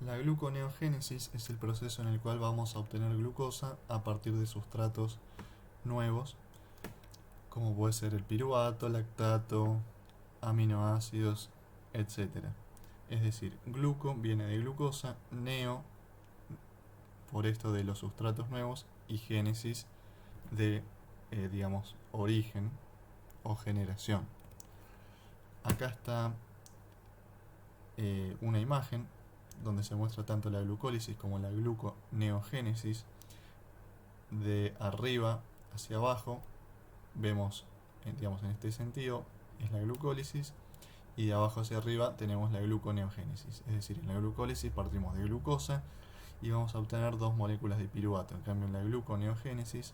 La gluconeogénesis es el proceso en el cual vamos a obtener glucosa a partir de sustratos nuevos, como puede ser el piruvato, lactato, aminoácidos, etc. Es decir, gluco viene de glucosa, neo por esto de los sustratos nuevos y génesis de, digamos, origen o generación. Acá está una imagen donde se muestra tanto la glucólisis como la gluconeogénesis. De arriba hacia abajo vemos, digamos, en este sentido es la glucólisis, y de abajo hacia arriba tenemos la gluconeogénesis. Es decir, en la glucólisis partimos de glucosa y vamos a obtener dos moléculas de piruvato. En cambio, en la gluconeogénesis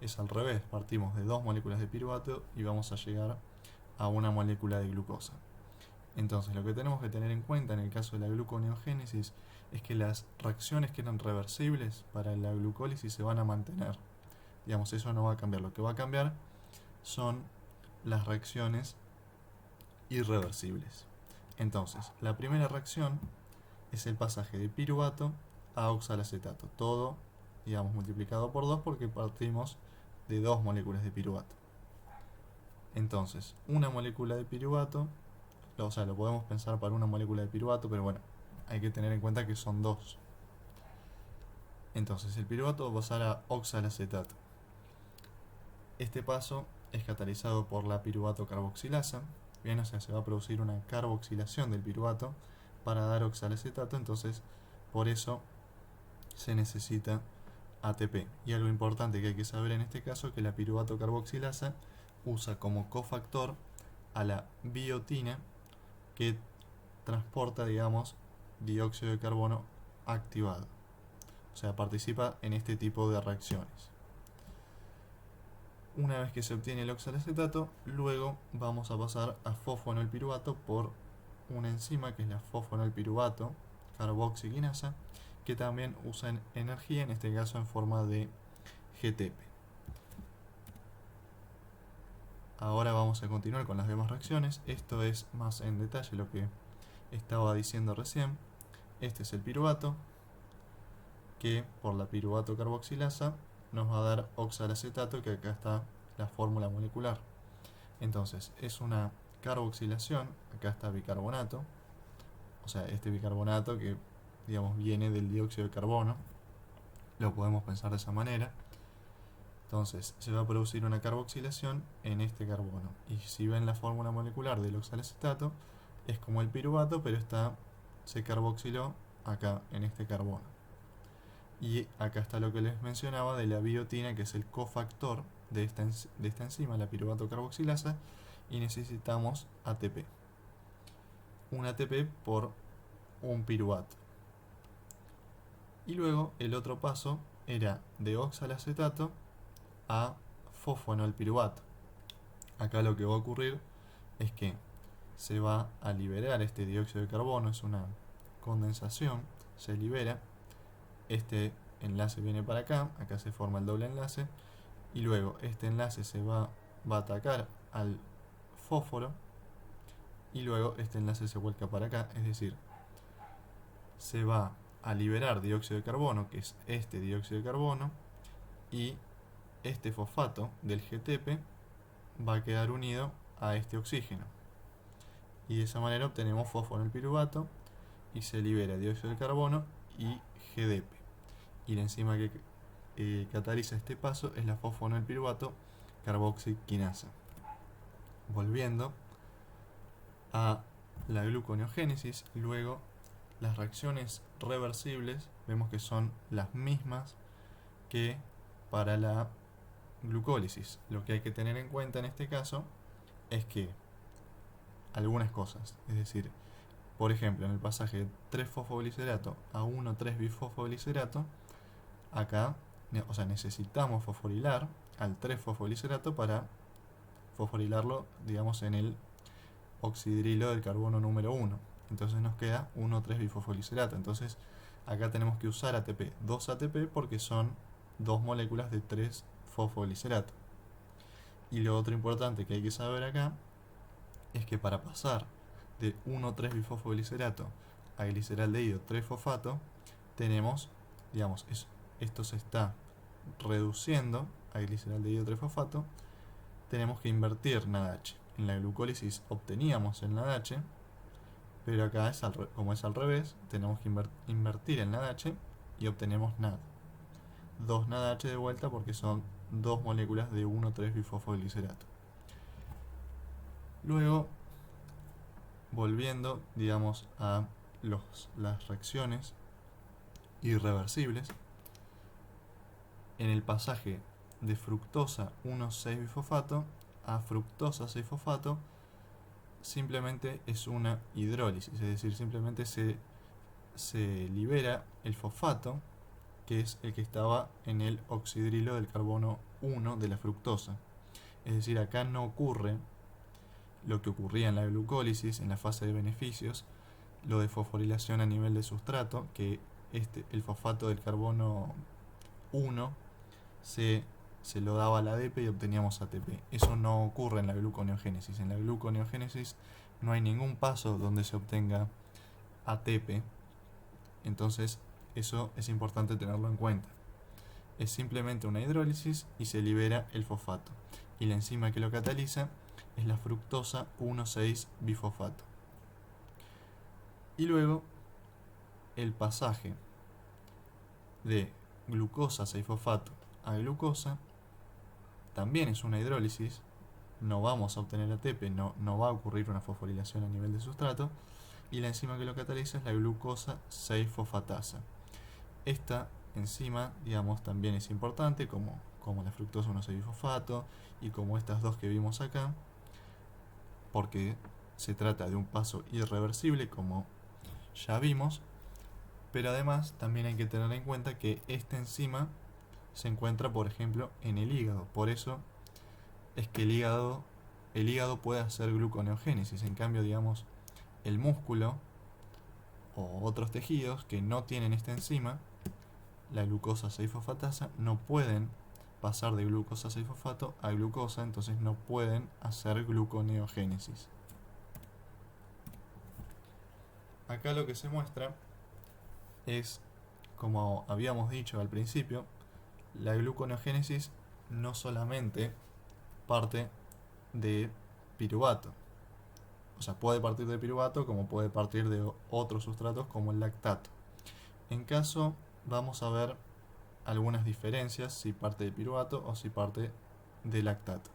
es al revés, partimos de dos moléculas de piruvato y vamos a llegar a una molécula de glucosa. Entonces, lo que tenemos que tener en cuenta en el caso de la gluconeogénesis es que las reacciones que eran reversibles para la glucólisis se van a mantener. Digamos, eso no va a cambiar. Lo que va a cambiar son las reacciones irreversibles. Entonces, la primera reacción es el pasaje de piruvato a oxalacetato. Todo, digamos, multiplicado por 2 porque partimos de dos moléculas de piruvato. Entonces, una molécula de piruvato, o sea, lo podemos pensar para una molécula de piruvato, pero bueno, hay que tener en cuenta que son dos. Entonces, el piruvato va a pasar a oxalacetato. Este paso es catalizado por la piruvato carboxilasa. Bien, o sea, se va a producir una carboxilación del piruvato para dar oxalacetato, entonces por eso se necesita ATP. Y algo importante que hay que saber en este caso es que la piruvato carboxilasa usa como cofactor a la biotina, que transporta, digamos, dióxido de carbono activado. O sea, participa en este tipo de reacciones. Una vez que se obtiene el oxalacetato, luego vamos a pasar a fosfonolpiruvato por una enzima que es la fosfonolpiruvato carboxiquinasa, que también usa energía, en este caso en forma de GTP. Ahora vamos a continuar con las demás reacciones. Esto es más en detalle lo que estaba diciendo recién. Este es el piruvato, que por la piruvato carboxilasa nos va a dar oxalacetato, que acá está la fórmula molecular. Entonces, es una carboxilación, acá está bicarbonato, o sea, este bicarbonato que, digamos, viene del dióxido de carbono, lo podemos pensar de esa manera. Entonces, se va a producir una carboxilación en este carbono. Y si ven la fórmula molecular del oxalacetato, es como el piruvato, pero se carboxiló acá en este carbono. Y acá está lo que les mencionaba de la biotina, que es el cofactor de esta enzima, la piruvato carboxilasa, y necesitamos ATP. Un ATP por un piruvato. Y luego el otro paso era de oxalacetato a fosfonolpiruvato. Acá lo que va a ocurrir es que se va a liberar este dióxido de carbono, es una condensación, se libera, este enlace viene para acá, acá se forma el doble enlace, y luego este enlace va a atacar al fósforo, y luego este enlace se vuelca para acá, es decir, se va a liberar dióxido de carbono, que es este dióxido de carbono, y este fosfato del GTP va a quedar unido a este oxígeno. Y de esa manera obtenemos fosfonolpiruvato y se libera dióxido de carbono y GDP. Y la enzima que cataliza este paso es la fosfonolpiruvato carboxiquinasa. Volviendo a la gluconeogénesis, luego las reacciones reversibles vemos que son las mismas que para la glucólisis. Lo que hay que tener en cuenta en este caso es que algunas cosas, es decir, por ejemplo, en el pasaje de 3-fosfoglicerato a 1,3-bifosfoglicerato, acá, o sea, necesitamos fosforilar al 3-fosfoglicerato para fosforilarlo, digamos, en el oxidrilo del carbono número 1. Entonces nos queda 1,3-bifosfoglicerato. Entonces acá tenemos que usar ATP, 2 ATP, porque son dos moléculas de 3-fosfoglicerato. Y lo otro importante que hay que saber acá es que para pasar de 1,3-bifosfoglicerato a gliceraldehído 3-fosfato, tenemos, digamos, esto se está reduciendo a gliceraldehído 3-fosfato, tenemos que invertir NADH. En la glucólisis obteníamos el NADH, pero acá como es al revés, tenemos que invertir el NADH y obtenemos NAD. 2 NADH de vuelta porque son 2 moléculas de 1,3-bifosfoglicerato. Luego, volviendo, digamos, a las reacciones irreversibles, en el pasaje de fructosa 1,6-bifosfato a fructosa 6-fosfato, simplemente es una hidrólisis, es decir, simplemente se libera el fosfato, que es el que estaba en el oxidrilo del carbono 1 de la fructosa. Es decir, acá no ocurre lo que ocurría en la glucólisis, en la fase de beneficios, lo de fosforilación a nivel de sustrato, que el fosfato del carbono 1 se lo daba al ADP y obteníamos ATP. Eso no ocurre en la gluconeogénesis. En la gluconeogénesis no hay ningún paso donde se obtenga ATP. Entonces, eso es importante tenerlo en cuenta. Es simplemente una hidrólisis y se libera el fosfato. Y la enzima que lo cataliza es la fructosa 1,6-bifosfato. Y luego, el pasaje de glucosa 6-fosfato a glucosa también es una hidrólisis. No vamos a obtener ATP, no va a ocurrir una fosforilación a nivel de sustrato. Y la enzima que lo cataliza es la glucosa 6-fosfatasa. Esta enzima, digamos, también es importante, como la fructosa 1,6-bifosfato y como estas dos que vimos acá, porque se trata de un paso irreversible, como ya vimos, pero además también hay que tener en cuenta que esta enzima se encuentra, por ejemplo, en el hígado. Por eso es que el hígado puede hacer gluconeogénesis. En cambio, digamos, el músculo o otros tejidos que no tienen esta enzima, la glucosa 6-fosfatasa, no pueden pasar de glucosa 6-fosfato a glucosa, entonces no pueden hacer gluconeogénesis. Acá lo que se muestra es, como habíamos dicho al principio, la gluconeogénesis no solamente parte de piruvato. O sea, puede partir de piruvato como puede partir de otros sustratos como el lactato. En caso, vamos a ver algunas diferencias si parte de piruvato o si parte de lactato.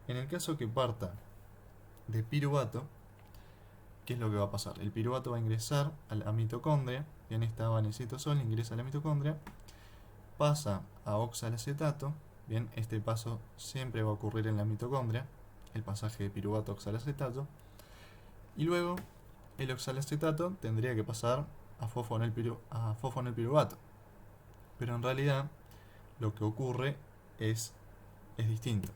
En el caso que parta de piruvato, ¿qué es lo que va a pasar? El piruvato va a ingresar a la mitocondria, bien, estaba en el citosol, ingresa a la mitocondria, pasa a oxalacetato, bien, este paso siempre va a ocurrir en la mitocondria, el pasaje de piruvato a oxalacetato, y luego el oxalacetato tendría que pasar a fosfonilpiruvato, pero en realidad lo que ocurre es distinto.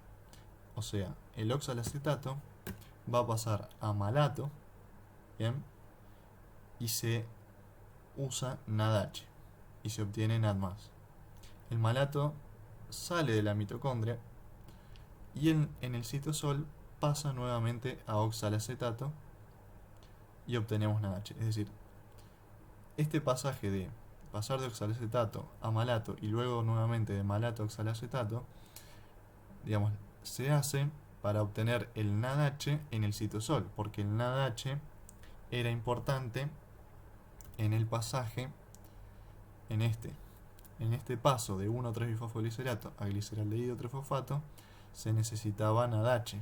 O sea, el oxalacetato va a pasar a malato, ¿bien? Y se usa NADH y se obtiene NAD+. El malato sale de la mitocondria y en el citosol pasa nuevamente a oxalacetato y obtenemos NADH. Es decir, este pasaje de pasar de oxalacetato a malato y luego nuevamente de malato a oxalacetato, digamos, se hace para obtener el NADH en el citosol, porque el NADH era importante en el pasaje, en este paso de 1,3-bifosfoglicerato a gliceraldehído 3-fosfato, se necesitaba NADH.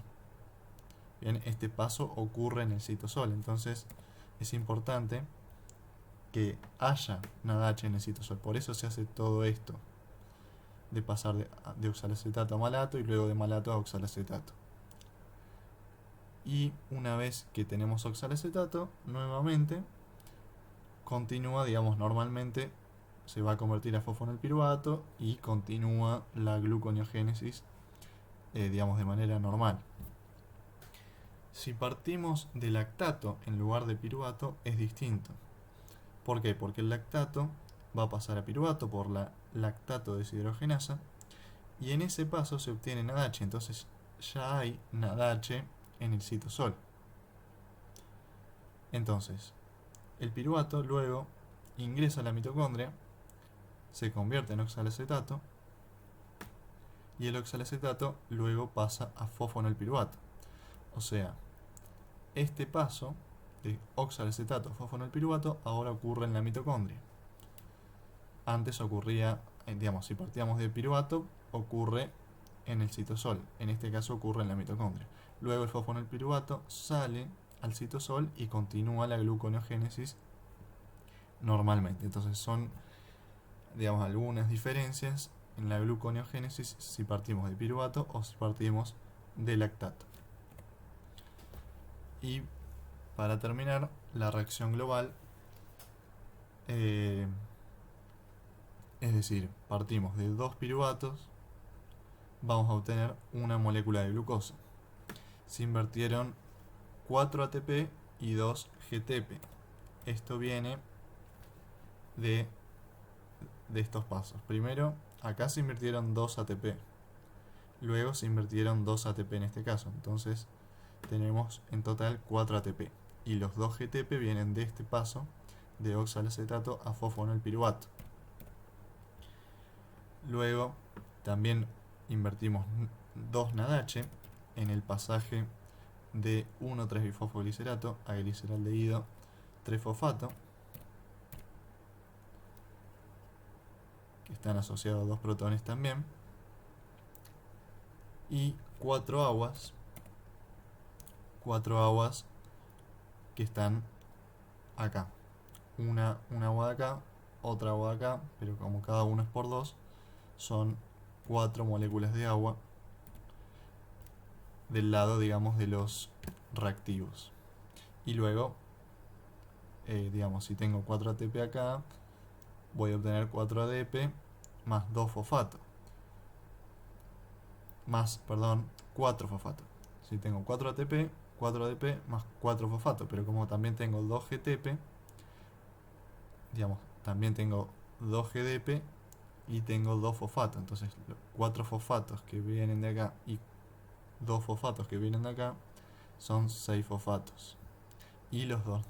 Bien, este paso ocurre en el citosol, entonces es importante que haya NADH en el citosol. Por eso se hace todo esto de pasar de oxalacetato a malato y luego de malato a oxalacetato. Y una vez que tenemos oxalacetato, nuevamente continúa, digamos, normalmente se va a convertir a fosfonilpiruvato y continúa la gluconeogénesis, digamos, de manera normal. Si partimos de lactato en lugar de piruvato, es distinto. ¿Por qué? Porque el lactato va a pasar a piruvato por la lactato deshidrogenasa y en ese paso se obtiene NADH, entonces ya hay NADH en el citosol. Entonces, El piruvato luego ingresa a la mitocondria, se convierte en oxalacetato y el oxalacetato luego pasa a fosfonilpiruvato. O sea, este paso de oxalacetato a fosfonilpiruvato ahora ocurre en la mitocondria. Antes ocurría, digamos, si partíamos de piruvato, ocurre en el citosol. En este caso ocurre en la mitocondria. Luego el fosfonilpiruvato sale al citosol y continúa la gluconeogénesis normalmente. Entonces son, digamos, algunas diferencias en la gluconeogénesis si partimos de piruvato o si partimos de lactato. Y para terminar, la reacción global, es decir, partimos de 2 piruvatos, vamos a obtener una molécula de glucosa. Se invirtieron 4 ATP y 2 GTP. Esto viene de estos pasos. Primero, acá se invirtieron 2 ATP. Luego se invirtieron 2 ATP en este caso. Entonces tenemos en total 4 ATP. Y los 2 GTP vienen de este paso de oxalacetato a fosfonilpiruvato. Luego también invertimos 2 NADH en el pasaje de 1,3-bifosfoglicerato a gliceraldehído 3-fosfato, que están asociados 2 protones también, y 4 aguas que están acá, una agua de acá, otra agua de acá, pero como cada uno es por 2, son 4 moléculas de agua del lado, digamos, de los reactivos. Y luego, digamos, si tengo 4 ATP acá, voy a obtener 4 ADP más 2 fosfato. 4 fosfato. Si tengo 4 ATP, 4 ADP más 4 fosfato. Pero como también tengo 2 GTP, digamos, también tengo 2 GDP y tengo 2 fosfatos. Entonces, 4 fosfatos que vienen de acá y 2 fosfatos que vienen de acá son 6 fosfatos. Y los dos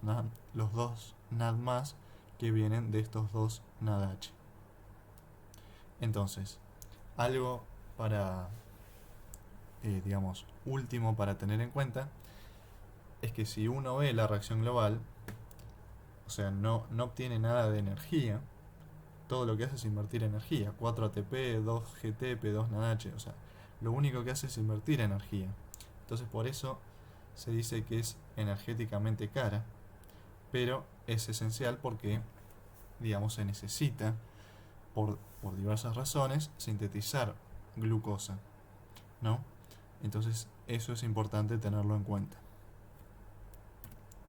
NAD más que vienen de estos 2 NADH. Entonces, algo para, digamos, último para tener en cuenta es que si uno ve la reacción global, o sea, no obtiene nada de energía, todo lo que hace es invertir energía, 4 ATP, 2 GTP, 2 NADH, o sea, lo único que hace es invertir energía. Entonces por eso se dice que es energéticamente cara, pero es esencial porque, digamos, se necesita, por diversas razones, sintetizar glucosa, ¿no? Entonces eso es importante tenerlo en cuenta.